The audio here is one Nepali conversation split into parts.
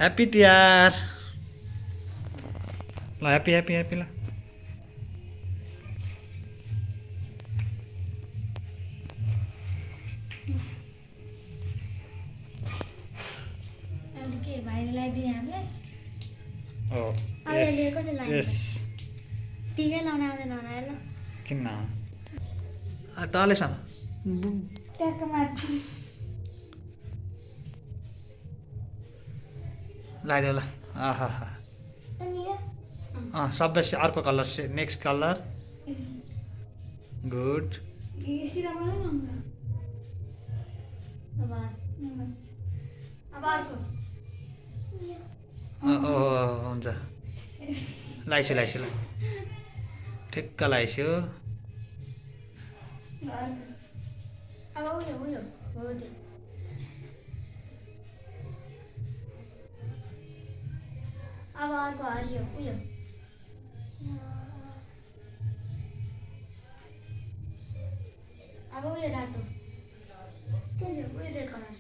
ह्याप्पी तिहार ल ह्याप्पी ह्याप्पी ह्याप्पी ल हो यस टिकै लाउन आउँदैन होला ल किन तलेसँग ट्याक्क माथि लगाइदेऊ ल आहा सबै अर्को कलर नेक्स्ट कलर गुड सिधा बनाउ न अब अर्को हुन्छ लगाइसु लगाइसु ल ठिक्क लगाइसु अब उयो उयो हो त्यो अब अर्को हरियो उयो अब उयो रातो के उयो रेड कलर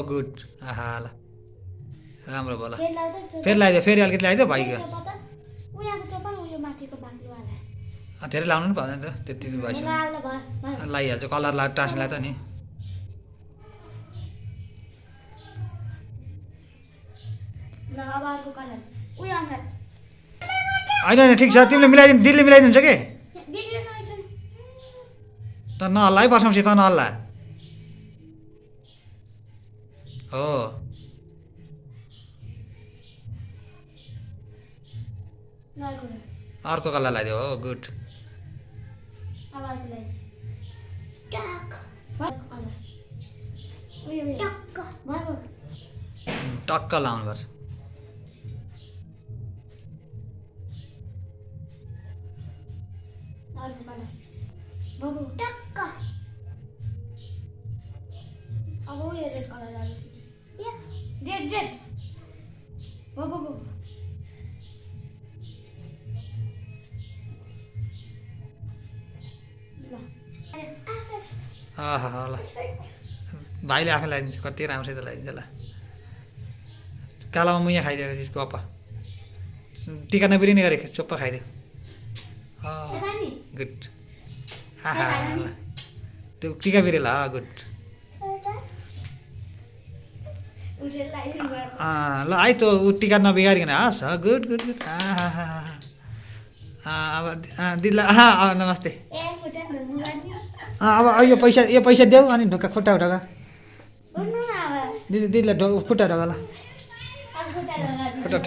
गुड आहा ल राम्रो भयो ल फेरि लगाइदियो फेरि अलिकति लगाइदियो भाइको धेरै लाउनु पनि पर्दैन त त्यति भइसक्यो लगाइहाल्छ कलर टाँसिलाई त नि होइन होइन ठिक छ तिमीले मिलाइदिनु दिदीले मिलाइदिन्छ कि त नहल्ला है बर्खाउँछ त नहल्ला हो अर्को कलर लगाइदियो हो गुड टक्क लाउनुपर्छ अब उयो रेड कलर रेड रेड बाबु ल भाइले आफै लगाइदिन्छ कति राम्रोसित लगाइदिन्छ ल कालामा मुया खाइदिएको गप्पा टिका नबिर्ने गरे चुप्प खाइदियो गुड त्यो टिका बिरे ल गुड ल है त ऊ टिका नबिगारिकन हस् गुड गुड गुड अब दिदीलाई नमस्ते अब यो पैसा देऊ अनि ढुक्का खुट्टा ढोका दिदीलाई खुट्टा ढोका ल खुट्टा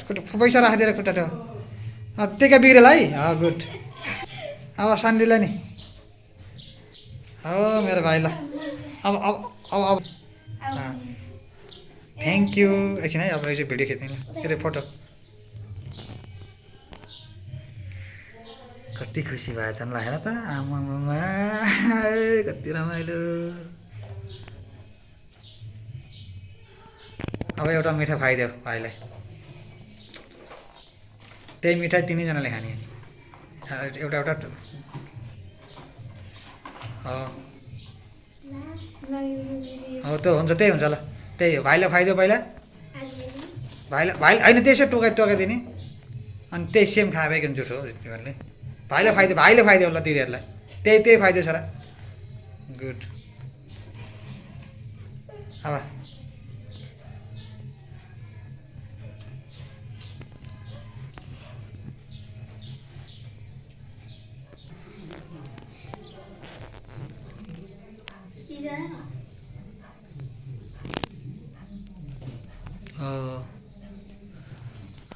खुट्टा पैसा राखिदिएर खुट्टा ढोका टिका बिग्रेल है गुड अब शान्तिलाई नि हो मेरो भाइ ल अब अब अब अब थ्याङ्क यू एकछिन है अब यो चाहिँ भिडियो खिच्ने के अरे फोटो कति खुसी भएछ ल हेर त आमामा कति रमाइलो अब एउटा मिठाई खुवाइदेऊ भाइलाई त्यही मिठाई तिनैजनाले खाने एउटा एउटा हो त हुन्छ त्यही हुन्छ ल त्यही हो भाइलाई खुवाइदेऊ पहिला भाइलाई होइन त्यसै टोकाइदिने अनि त्यही सेम खाएकै जुठो हो तिमीहरूले भाइलाई खुवाइदेऊ ल दिदीहरूलाई त्यही खुवाइदेऊ छोरा गुड अब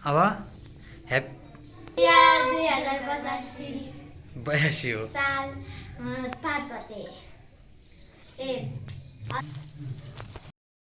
अब ह्याप्पी 82 हो साल 5 गते